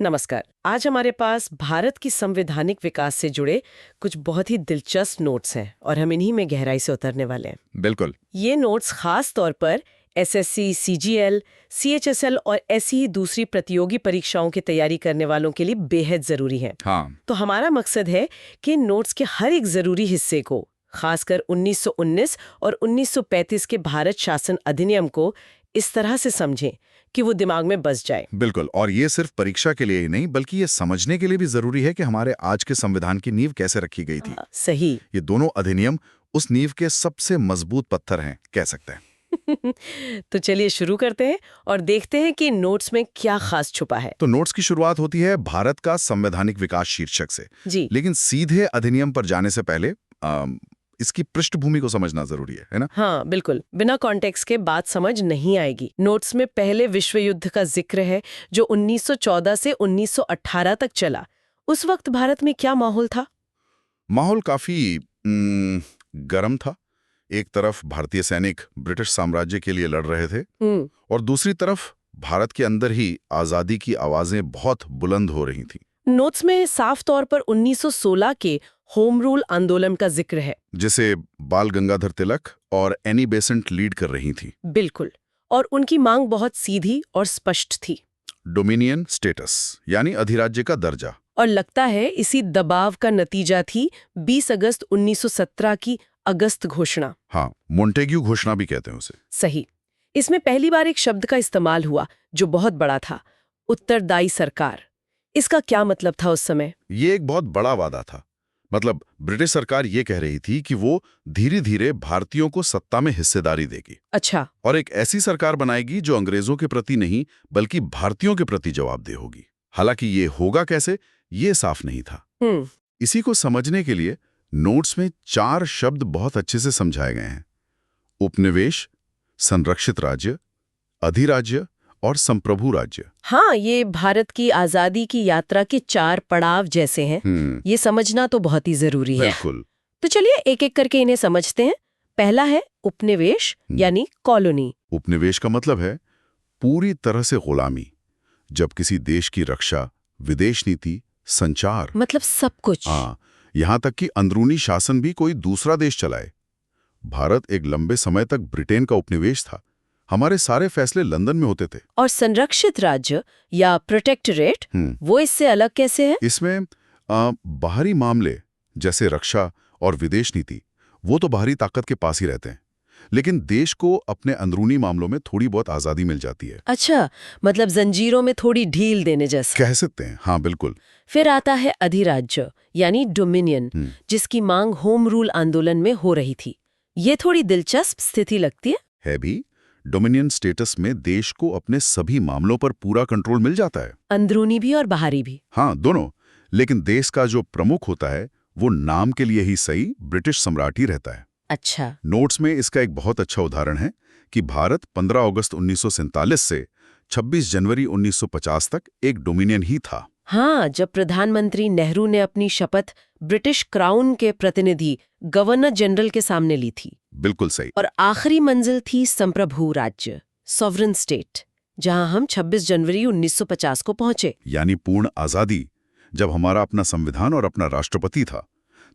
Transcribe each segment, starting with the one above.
नमस्कार। आज हमारे पास भारत की संवैधानिक विकास से जुड़े कुछ बहुत ही दिलचस्प नोट्स हैं और हम इन्हीं में गहराई से उतरने वाले हैं। बिल्कुल। ये नोट्स खास तौर पर एसएससी, सीजीएल, सीएचएसएल और ऐसी ही दूसरी प्रतियोगी परीक्षाओं की तैयारी करने वालों के लिए बेहद जरूरी हैं। हाँ। तो हमारा मकसद है कि नोट्स के हर एक जरूरी हिस्से को, खासकर 1919 और 1935 के भारत शासन अधिनियम को इस तरह से समझें कि वो दिमाग में बस जाए। बिल्कुल, और ये सिर्फ परीक्षा के लिए ही नहीं बल्कि ये समझने के लिए भी जरूरी है कि हमारे आज के संविधान की नींव कैसे रखी गई थी। सही। ये दोनों अधिनियम उस नींव के सबसे मजबूत पत्थर हैं, कह सकते हैं। तो चलिए शुरू करते हैं और देखते हैं कि नोट्स में क्या खास छुपा है। तो नोट्स की शुरुआत होती है भारत का संवैधानिक विकास शीर्षक से। जी। लेकिन सीधे अधिनियम पर जाने से पहले इसकी पृष्ठभूमि को समझना जरूरी है ना? हाँ बिल्कुल, बिना कॉन्टेक्स्ट के बात समझ नहीं आएगी। नोट्स में पहले विश्व युद्ध का जिक्र है जो 1914 से 1918 तक चला। उस वक्त भारत में क्या माहौल था? माहौल काफी गर्म था। एक तरफ भारतीय सैनिक ब्रिटिश साम्राज्य के लिए लड़ रहे थे और दूसरी तरफ भारत के अंदर ही आजादी की आवाजें बहुत बुलंद हो रही थीं। नोट्स में साफ तौर पर 1916 के होम रूल आंदोलन का जिक्र है, जिसे बाल गंगाधर तिलक और एनी बेसेंट लीड कर रही थी। बिल्कुल। और उनकी मांग बहुत सीधी और स्पष्ट थी। डोमिनियन स्टेटस यानी अधिराज्य का दर्जा। और लगता है इसी दबाव का नतीजा थी 20 अगस्त 1917 की अगस्त घोषणा। हाँ, मोंटेग्यू घोषणा भी कहते हैं उसे। सही। इसमें पहली बार एक शब्द का इस्तेमाल हुआ जो बहुत बड़ा था, उत्तरदायी सरकार। इसका क्या मतलब था उस समय? ये एक बहुत बड़ा वादा था। मतलब ब्रिटिश सरकार ये कह रही थी कि वो धीरे धीरे भारतीयों को सत्ता में हिस्सेदारी देगी। अच्छा। और एक ऐसी सरकार बनाएगी जो अंग्रेजों के प्रति नहीं बल्कि भारतीयों के प्रति जवाबदेह होगी। हालांकि ये होगा कैसे, ये साफ नहीं था। इसी को समझने के लिए नोट्स में 4 शब्द बहुत अच्छे से समझाए गए हैं: उपनिवेश, संरक्षित राज्य, अधिराज्य और संप्रभु राज्य। हाँ, ये भारत की आजादी की यात्रा के 4 पड़ाव जैसे हैं। ये समझना तो बहुत ही जरूरी है। बिल्कुल। तो चलिए एक एक करके इन्हें समझते हैं। पहला है उपनिवेश यानी कॉलोनी। उपनिवेश का मतलब है पूरी तरह से गुलामी। जब किसी देश की रक्षा, विदेश नीति, संचार, मतलब सब कुछ। हाँ, यहाँ तक कि अंदरूनी शासन भी कोई दूसरा देश चलाए। भारत एक लंबे समय तक ब्रिटेन का उपनिवेश था। हमारे सारे फैसले लंदन में होते थे। और संरक्षित राज्य या प्रोटेक्टोरेट, वो इससे अलग कैसे है? इसमें बाहरी मामले जैसे रक्षा और विदेश नीति, वो तो बाहरी ताकत के पास ही रहते हैं, लेकिन देश को अपने अंदरूनी मामलों में थोड़ी बहुत आजादी मिल जाती है। अच्छा, मतलब जंजीरों में थोड़ी ढील देने जैसा कह सकते हैं। हाँ बिल्कुल। फिर आता है अधिराज्य यानी डोमिनियन, जिसकी मांग होम रूल आंदोलन में हो रही थी। ये थोड़ी दिलचस्प स्थिति लगती है भी। डोमिनियन स्टेटस में देश को अपने सभी मामलों पर पूरा कंट्रोल मिल जाता है, अंदरूनी भी और बाहरी भी। हाँ, दोनों। लेकिन देश का जो प्रमुख होता है वो नाम के लिए ही सही ब्रिटिश सम्राट ही रहता है। अच्छा। नोट्स में इसका एक बहुत अच्छा उदाहरण है कि भारत 15 अगस्त 1947 से 26 जनवरी 1950 तक एक डोमिनियन ही था। हाँ, जब प्रधानमंत्री नेहरू ने अपनी शपथ ब्रिटिश क्राउन के प्रतिनिधि गवर्नर जनरल के सामने ली थी। बिल्कुल सही। और आखिरी मंजिल थी संप्रभु राज्य, सॉवरेन स्टेट, जहां हम 26 जनवरी 1950 को पहुंचे। यानी पूर्ण आजादी। जब हमारा अपना संविधान और अपना राष्ट्रपति था,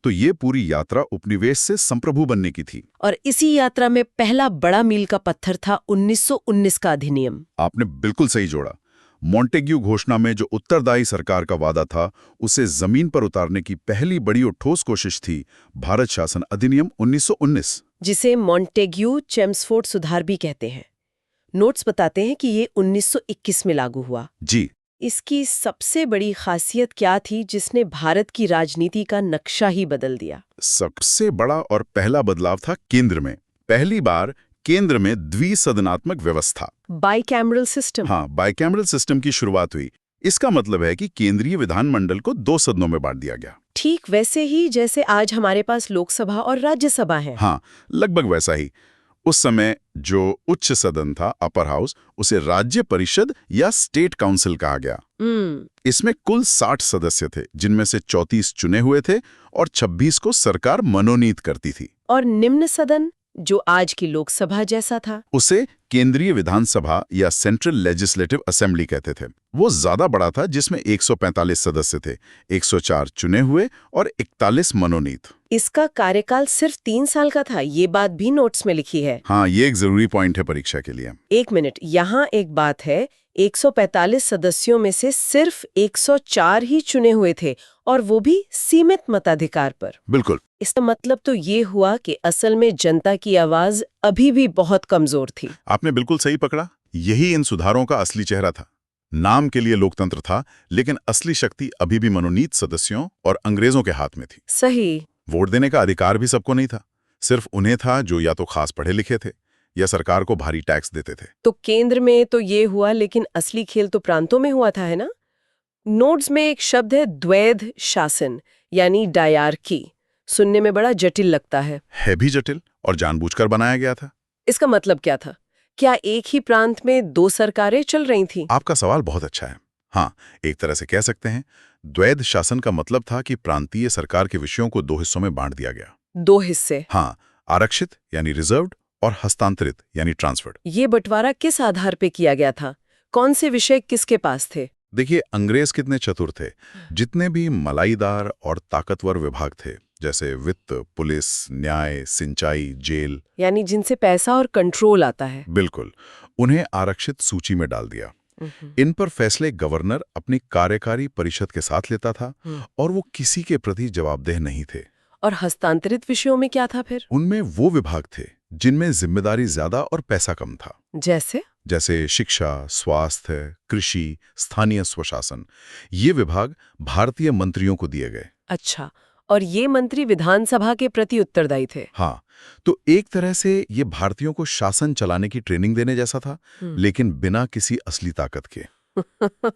तो ये पूरी यात्रा उपनिवेश से संप्रभु बनने की थी। और इसी यात्रा में पहला बड़ा मील का पत्थर था 1919 का अधिनियम। आपने बिल्कुल सही जोड़ा। मोंटेग्यू घोषणा में जो उत्तरदायी सरकार का वादा था, उसे जमीन पर उतारने की पहली बड़ी और ठोस कोशिश थी भारत शासन अधिनियम 1919, जिसे मोंटेग्यू चेम्सफोर्ड सुधार भी कहते हैं। नोट्स बताते हैं कि ये 1921 में लागू हुआ। जी। इसकी सबसे बड़ी खासियत क्या थी जिसने भारत की राजनीति का नक्शा ही बदल दिया? सबसे बड़ा और पहला बदलाव था केंद्र में। पहली बार केंद्र में द्विसदनात्मक व्यवस्था, बाइकैमरल सिस्टम। हाँ, बाइकैमरल सिस्टम की शुरुआत हुई। इसका मतलब है कि केंद्रीय विधानमंडल को 2 सदनों में बांट दिया गया। ठीक वैसे ही जैसे आज हमारे पास लोकसभा और राज्यसभा है। हाँ, लगभग वैसा ही। उस समय जो उच्च सदन था, अपर हाउस, उसे राज्य परिषद या स्टेट काउंसिल कहा गया। इसमें कुल 60 सदस्य थे, जिनमें से 34 चुने हुए थे और 26 को सरकार मनोनीत करती थी। और निम्न सदन जो आज की लोकसभा जैसा था। उसे केंद्रीय विधानसभा या सेंट्रल लेजिस्लेटिव असेंबली कहते थे। वो ज्यादा बड़ा था, जिसमें 145 सदस्य थे, 104 चुने हुए और 41 मनोनीत। इसका कार्यकाल सिर्फ 3 साल का था, ये बात भी नोट्स में लिखी है। हाँ, ये एक जरूरी पॉइंट है परीक्षा के लिए। 1 मिनट, यहाँ एक बात है, 145 सदस्यों में से सिर्फ 104 ही चुने हुए थे, और वो भी सीमित मताधिकार पर। बिल्कुल। इसका मतलब तो ये हुआ कि असल में जनता की आवाज अभी भी बहुत कमजोर थी। आपने बिल्कुल सही पकड़ा। यही इन सुधारों का असली चेहरा था। नाम के लिए लोकतंत्र था, लेकिन असली शक्ति अभी भी मनोनीत सदस्यों और अंग्रेजों के हाथ में थी। सही। वोट देने का अधिकार भी सबको नहीं था, सिर्फ उन्हें था जो या तो खास पढ़े लिखे थे या सरकार को भारी टैक्स देते थे। तो केंद्र में तो ये हुआ, लेकिन असली खेल तो प्रांतों में हुआ था, है ना? नोट्स में एक शब्द है द्वैध शासन, यानी डायरकी। सुनने में बड़ा जटिल लगता है। भी जटिल, और जानबूझकर बनाया गया था। इसका मतलब क्या था? क्या एक ही प्रांत में 2 सरकारें चल रही थीं? आपका सवाल बहुत अच्छा है। हाँ, एक तरह से कह सकते हैं। द्वैध शासन का मतलब था कि प्रांतीय सरकार के विषयों को 2 हिस्सों में बांट दिया गया। 2 हिस्से? हाँ, आरक्षित यानी रिजर्व्ड और हस्तांतरित यानी ट्रांसफर्ड। ये बंटवारा किस आधार पे किया गया था? कौन से विषय किसके पास थे? देखिए, अंग्रेज कितने चतुर थे। जितने भी मलाईदार और ताकतवर विभाग थे, जैसे वित्त, पुलिस, न्याय, सिंचाई, जेल, यानी जिनसे पैसा और कंट्रोल आता है। बिल्कुल, उन्हें आरक्षित सूची में डाल दिया। इन पर फैसले गवर्नर अपनी कार्यकारी परिषद के साथ लेता था, और वो किसी के प्रति जवाबदेह नहीं थे। और हस्तांतरित विषयों में क्या था फिर? उनमें वो विभाग थे जिनमें जिम्मेदारी ज्यादा और पैसा कम था। जैसे शिक्षा, स्वास्थ्य, कृषि, स्थानीय स्वशासन। ये विभाग भारतीय मंत्रियों को दिए गए। अच्छा, और ये मंत्री विधानसभा के प्रति उत्तरदायी थे? हाँ, तो एक तरह से ये भारतीयों को शासन चलाने की ट्रेनिंग देने जैसा था, लेकिन बिना किसी असली ताकत के।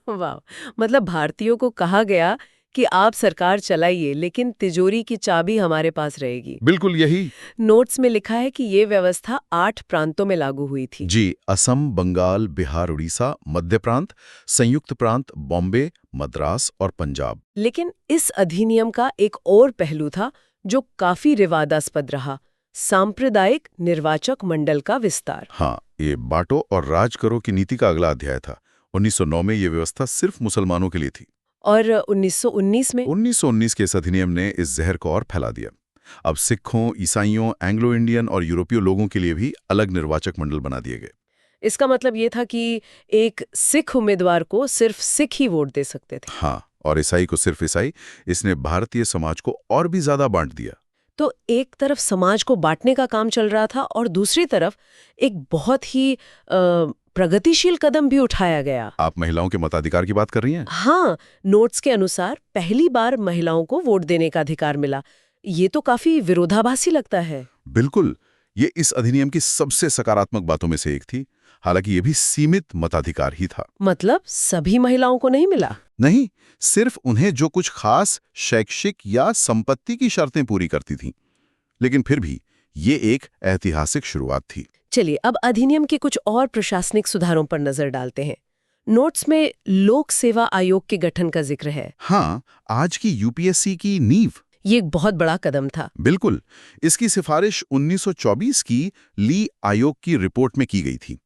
वाह, मतलब भारतीयों को कहा गया कि आप सरकार चलाइए, लेकिन तिजोरी की चाबी हमारे पास रहेगी। बिल्कुल यही। नोट्स में लिखा है कि ये व्यवस्था 8 प्रांतों में लागू हुई थी। जी, असम, बंगाल, बिहार, उड़ीसा, मध्य प्रांत, संयुक्त प्रांत, बॉम्बे, मद्रास और पंजाब। लेकिन इस अधिनियम का एक और पहलू था जो काफी विवादास्पद रहा, सांप्रदायिक निर्वाचक मंडल का विस्तार। हाँ, ये बांटो और राज करो की नीति का अगला अध्याय था। 1909 में ये व्यवस्था सिर्फ मुसलमानों के लिए थी। और 1919 में? 1919 के इस अधिनियम ने इस जहर को और फैला दिया। अब सिखों, ईसाइयों, एंग्लो इंडियन और यूरोपीय लोगों के लिए भी अलग निर्वाचक मंडल बना दिए गए। इसका मतलब ये था कि एक सिख उम्मीदवार को सिर्फ सिख ही वोट दे सकते थे। हाँ, और ईसाई को सिर्फ ईसाई। इसने भारतीय समाज को और भी ज्यादा बांट दिया। तो एक तरफ समाज को बांटने का काम चल रहा था, और दूसरी तरफ एक बहुत ही प्रगतिशील कदम भी उठाया गया। आप महिलाओं के मताधिकार की बात कर रही हैं? हाँ, नोट्स के अनुसार पहली बार महिलाओं को वोट देने का अधिकार मिला। ये तो काफी विरोधाभासी लगता है। बिल्कुल, ये इस अधिनियम की सबसे सकारात्मक बातों में से एक थी। हालांकि ये भी सीमित मताधिकार ही था। मतलब सभी महिलाओं को नहीं मिला? नहीं, सिर्फ उन्हें जो कुछ खास शैक्षिक या संपत्ति की शर्तें पूरी करती थीं। लेकिन फिर भी ये एक ऐतिहासिक शुरुआत थी। चलिए, अब अधिनियम के कुछ और प्रशासनिक सुधारों पर नजर डालते हैं। नोट्स में लोक सेवा आयोग के गठन का जिक्र है। हाँ, आज की यूपीएससी की नींव। ये एक बहुत बड़ा कदम था। बिल्कुल, इसकी सिफारिश 1924 की ली आयोग की रिपोर्ट में की गई थी।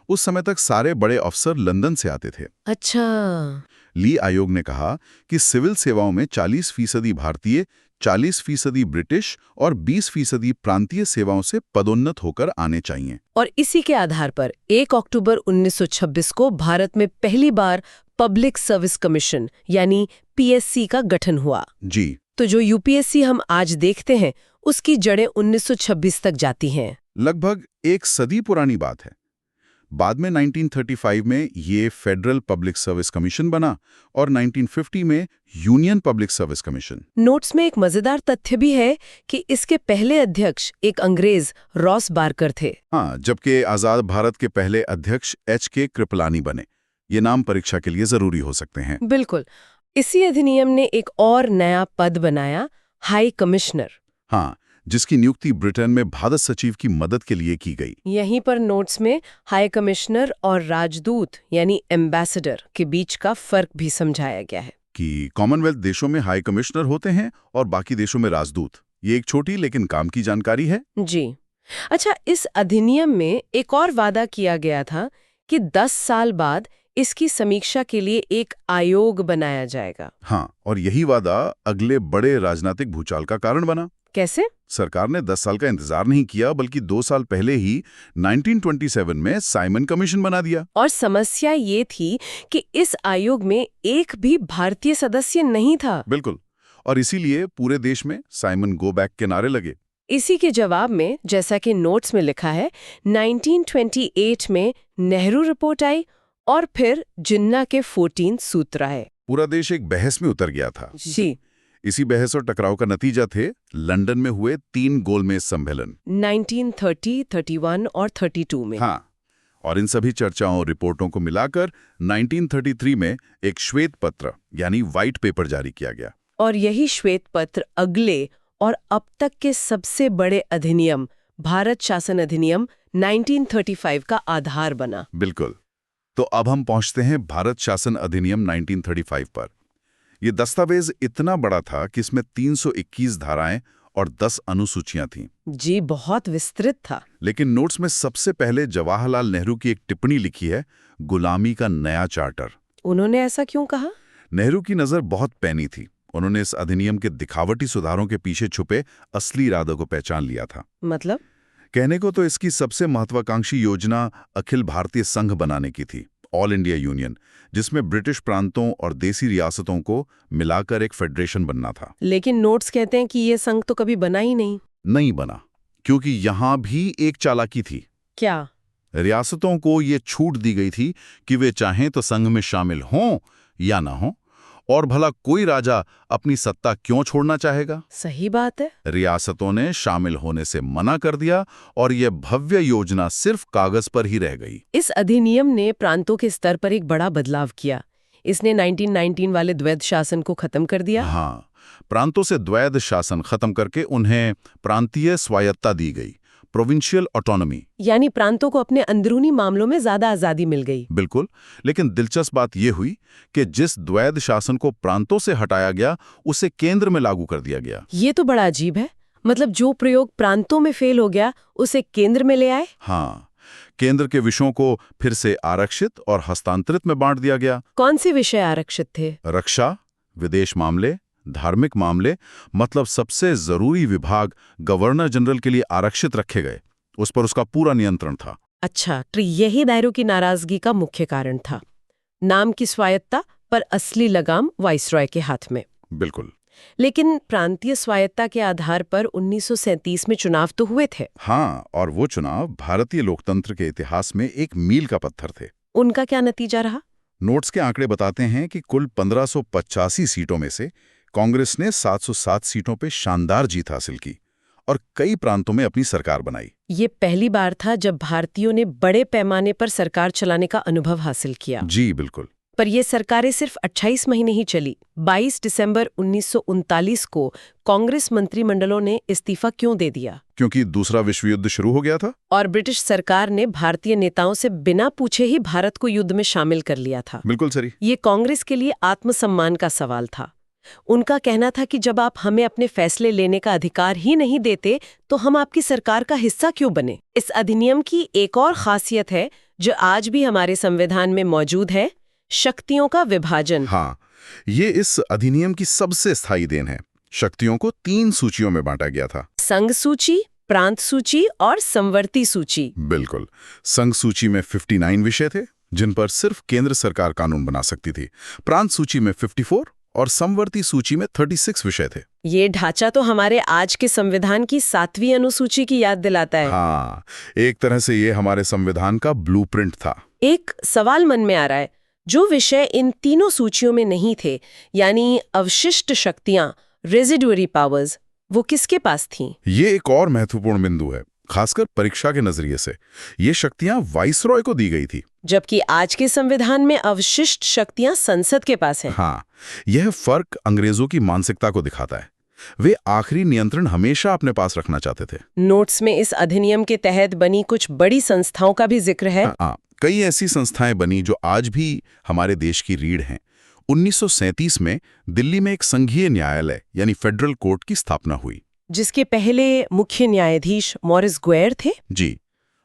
उस समय तक सारे बड़े अफसर लंदन से आते थे। अच्छा। ली आयोग ने कहा कि सिविल सेवाओं में 40% भारतीय, 40% ब्रिटिश और 20% प्रांतीय सेवाओं से पदोन्नत होकर आने चाहिए। और इसी के आधार पर 1 अक्टूबर 1926 को भारत में पहली बार पब्लिक सर्विस कमीशन यानी पीएससी का गठन हुआ। जी। तो जो यूपीएससी हम आज देखते हैं, उसकी जड़ें 1926 तक जाती हैं। लगभग एक सदी पुरानी बात है। बाद में 1935 में ये फेडरल पब्लिक सर्विस कमीशन बना और 1950 में union public service commission. Notes में एक मजेदार तथ्य भी है कि इसके पहले अध्यक्ष एक अंग्रेज रॉस बार्कर थे। हाँ, जबकि आजाद भारत के पहले अध्यक्ष एच.के. कृपलानी बने। ये नाम परीक्षा के लिए जरूरी हो सकते हैं। बिल्कुल। इसी अधिनियम ने एक और नया पद बनाया, हाई कमिश्नर। हाँ, जिसकी नियुक्ति ब्रिटेन में भारत सचिव की मदद के लिए की गई। यहीं पर नोट्स में हाई कमिश्नर और राजदूत यानी एम्बेसडर के बीच का फर्क भी समझाया गया है कि कॉमनवेल्थ देशों में हाई कमिश्नर होते हैं और बाकी देशों में राजदूत। ये एक छोटी लेकिन काम की जानकारी है। जी। अच्छा, इस अधिनियम में एक और वादा किया गया था कि 10 साल बाद इसकी समीक्षा के लिए एक आयोग बनाया जाएगा। हाँ, और यही वादा अगले बड़े राजनीतिक भूचाल का कारण बना। कैसे? सरकार ने 10 साल का इंतजार नहीं किया, बल्कि 2 साल पहले ही 1927 में साइमन कमीशन बना दिया। और समस्या ये थी कि इस आयोग में एक भी भारतीय सदस्य नहीं था। बिल्कुल, और इसीलिए पूरे देश में साइमन गो बैक के नारे लगे। इसी के जवाब में, जैसा कि नोट्स में लिखा है, 1928 में नेहरू रिपोर्ट आई और फिर जिन्ना के 14 सूत्र आए। पूरा देश एक बहस में उतर गया था। जी। इसी बहस और टकराव का नतीजा थे लंदन में हुए 3 गोलमेज सम्मेलन 1930, 31 और 32 में। हाँ, और इन सभी चर्चाओं और रिपोर्टों को मिलाकर 1933 में एक श्वेत पत्र यानी व्हाइट पेपर जारी किया गया। और यही श्वेत पत्र अगले और अब तक के सबसे बड़े अधिनियम, भारत शासन अधिनियम 1935 का आधार बना। बिल्कुल। तो अब हम पहुंचते हैं भारत शासन अधिनियम 1935 पर। ये दस्तावेज इतना बड़ा था कि इसमें 321 धाराएं और 10 अनुसूचियां थीं। जी, बहुत विस्तृत था। लेकिन नोट्स में सबसे पहले जवाहरलाल नेहरू की एक टिप्पणी लिखी है, गुलामी का नया चार्टर। उन्होंने ऐसा क्यों कहा? नेहरू की नजर बहुत पैनी थी। उन्होंने इस अधिनियम के दिखावटी सुधारों के पीछे छुपे असली इरादों को पहचान लिया था। मतलब? कहने को तो इसकी सबसे महत्वाकांक्षी योजना अखिल भारतीय संघ बनाने की थी, ऑल इंडिया यूनियन, जिसमें ब्रिटिश प्रांतों और देसी रियासतों को मिलाकर एक फेडरेशन बनना था। लेकिन नोट्स कहते हैं कि ये संघ तो कभी बना ही नहीं बना, क्योंकि यहां भी एक चालाकी थी। क्या? रियासतों को ये छूट दी गई थी कि वे चाहें तो संघ में शामिल हों या ना हों, और भला कोई राजा अपनी सत्ता क्यों छोड़ना चाहेगा। सही बात है। रियासतों ने शामिल होने से मना कर दिया और यह भव्य योजना सिर्फ कागज पर ही रह गई। इस अधिनियम ने प्रांतों के स्तर पर एक बड़ा बदलाव किया। इसने 1919 वाले द्वैध शासन को खत्म कर दिया। हाँ, प्रांतों से द्वैध शासन खत्म करके उन्हें प्रांतीय स्वायत्ता दी गई, प्रोविंशियल ऑटोनॉमी। यानी प्रांतों को अपने अंदरूनी मामलों में ज्यादा आजादी मिल गई। बिल्कुल, लेकिन दिलचस्प बात यह हुई कि जिस द्वैध शासन को प्रांतों से हटाया गया, उसे केंद्र में लागू कर दिया गया। ये तो बड़ा अजीब है। मतलब जो प्रयोग प्रांतों में फेल हो गया, उसे केंद्र में ले आए। हाँ, केंद्र के विषयों को फिर से आरक्षित और हस्तांतरित में बांट दिया गया। कौन से विषय आरक्षित थे? रक्षा, विदेश मामले, धार्मिक मामले, मतलब सबसे जरूरी विभाग गवर्नर जनरल के लिए आरक्षित रखे गए। उस पर उसका पूरा नियंत्रण था। अच्छा, तो यही दायरों की नाराजगी का मुख्य कारण था। नाम की स्वायत्ता पर असली लगाम वाइसरॉय के हाथ में। बिल्कुल। लेकिन प्रांतीय स्वायत्ता के आधार पर 1937 में चुनाव तो हुए थे। हाँ, और वो चुनाव भारतीय लोकतंत्र के इतिहास में एक मील का पत्थर थे। उनका क्या नतीजा रहा? नोट्स के आंकड़े बताते हैं कि कुल 1585 सीटों में से कांग्रेस ने 707 सीटों पे शानदार जीत हासिल की और कई प्रांतों में अपनी सरकार बनाई। ये पहली बार था जब भारतीयों ने बड़े पैमाने पर सरकार चलाने का अनुभव हासिल किया। जी बिल्कुल। पर ये सरकारें सिर्फ 28 महीने ही चली। 22 दिसंबर 1939 को कांग्रेस मंत्रिमंडलों ने इस्तीफा क्यों दे दिया? क्योंकि दूसरा विश्व युद्ध शुरू हो गया था और ब्रिटिश सरकार ने भारतीय नेताओं से बिना पूछे ही भारत को युद्ध में शामिल कर लिया था। बिल्कुल सही। ये कांग्रेस के लिए आत्मसम्मान का सवाल था। उनका कहना था कि जब आप हमें अपने फैसले लेने का अधिकार ही नहीं देते तो हम आपकी सरकार का हिस्सा क्यों बने। इस अधिनियम की एक और खासियत है जो आज भी हमारे संविधान में मौजूद है, शक्तियों का विभाजन। हाँ, ये इस अधिनियम की सबसे स्थायी देन है। शक्तियों को 3 सूचियों में बांटा गया था, संघ सूची, प्रांत सूची और संवर्ती सूची। बिल्कुल। संघ सूची में 59 विषय थे जिन पर सिर्फ केंद्र सरकार कानून बना सकती थी। प्रांत सूची में 54 और संवर्ती सूची में 36 विषय थे। ये ढांचा तो हमारे आज के संविधान की 7वीं अनुसूची की याद दिलाता है। हाँ, एक तरह से ये हमारे संविधान का ब्लूप्रिंट था। एक सवाल मन में आ रहा है, जो विषय इन तीनों सूचियों में नहीं थे, यानी अवशिष्ट शक्तियां, रेजिडुअरी पावर्स, वो किसके पास थीं? ये एक और महत्वपूर्ण बिंदु है, खासकर परीक्षा के नजरिए से। ये शक्तियां वाइसरॉय को दी गई थी, जबकि आज के संविधान में अवशिष्ट शक्तियां संसद के पास हैं। हाँ, यह फर्क अंग्रेजों की मानसिकता को दिखाता है। वे आखिरी नियंत्रण हमेशा अपने पास रखना चाहते थे। नोट्स में इस अधिनियम के तहत बनी कुछ बड़ी संस्थाओं का भी जिक्र है। हाँ, कई ऐसी संस्थाएं बनी जो आज भी हमारे देश की रीढ़ हैं। 1937 में दिल्ली में एक संघीय न्यायालय यानी फेडरल कोर्ट की स्थापना हुई, जिसके पहले मुख्य न्यायाधीश मॉरिस गुएर थे। जी,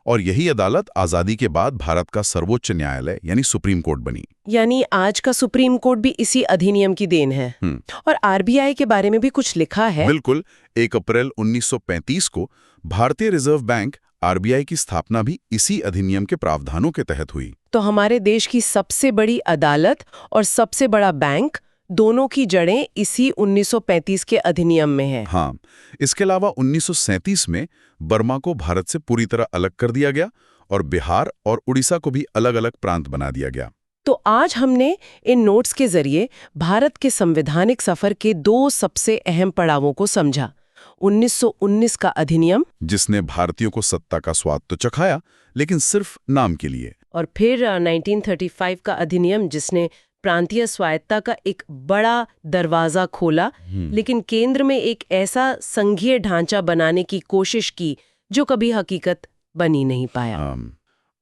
और यही अदालत आजादी के बाद भारत का सर्वोच्च न्यायालय यानी सुप्रीम कोर्ट बनी। यानी आज का सुप्रीम कोर्ट भी इसी अधिनियम की देन है। और आरबीआई के बारे में भी कुछ लिखा है। बिल्कुल, 1 अप्रैल 1935 को भारतीय रिजर्व बैंक आरबीआई की स्थापना भी इसी अधिनियम के प्रावधानों के तहत हुई। तो हमारे देश की सबसे बड़ी अदालत और सबसे बड़ा बैंक, दोनों की जड़ें इसी 1935 के अधिनियम में हैं। हाँ, इसके अलावा 1937 में बर्मा को भारत से पूरी तरह अलग कर दिया गया और बिहार और उड़ीसा को भी अलग-अलग प्रांत बना दिया गया। तो आज हमने इन नोट्स के जरिए भारत के संवैधानिक सफर के 2 सबसे अहम पड़ावों को समझा। 1919 का अधिनियम, जिसने भारतीयों को सत्ता का स्वाद तो चखाया, लेकिन सिर्फ नाम के लिए। और फिर 1935 का अधिनियम, जिसने प्रांतीय स्वायत्ता का एक बड़ा दरवाजा खोला, लेकिन केंद्र में एक ऐसा संघीय ढांचा बनाने की कोशिश की जो कभी हकीकत बनी नहीं पाया।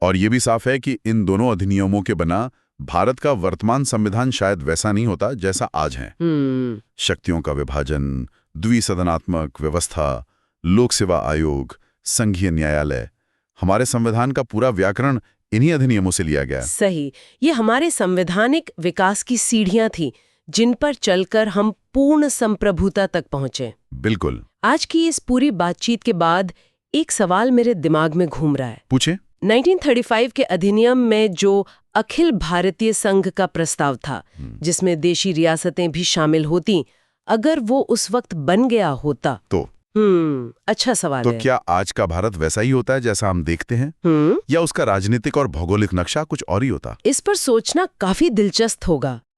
और ये भी साफ है कि इन दोनों अधिनियमों के बिना भारत का वर्तमान संविधान शायद वैसा नहीं होता जैसा आज है। शक्तियों का विभाजन, द्विसदनात्मक व्यवस्था, लोक सेवा आयोग, संघीय न्यायालय, हमारे संविधान का पूरा व्याकरण इन्हीं अधिनियमों से लिया गया। सही, ये हमारे संवैधानिक विकास की सीढ़ियां थी जिन पर चलकर हम पूर्ण संप्रभुता तक पहुंचे। बिल्कुल। आज की इस पूरी बातचीत के बाद एक सवाल मेरे दिमाग में घूम रहा है। पूछे। 1935 के अधिनियम में जो अखिल भारतीय संघ का प्रस्ताव था, जिसमें देशी रियासतें भी शामिल होती, अगर वो उस वक्त बन गया होता तो अच्छा सवाल तो है। क्या आज का भारत वैसा ही होता है जैसा हम देखते हैं, या उसका राजनीतिक और भौगोलिक नक्शा कुछ और ही होता? इस पर सोचना काफी दिलचस्प होगा।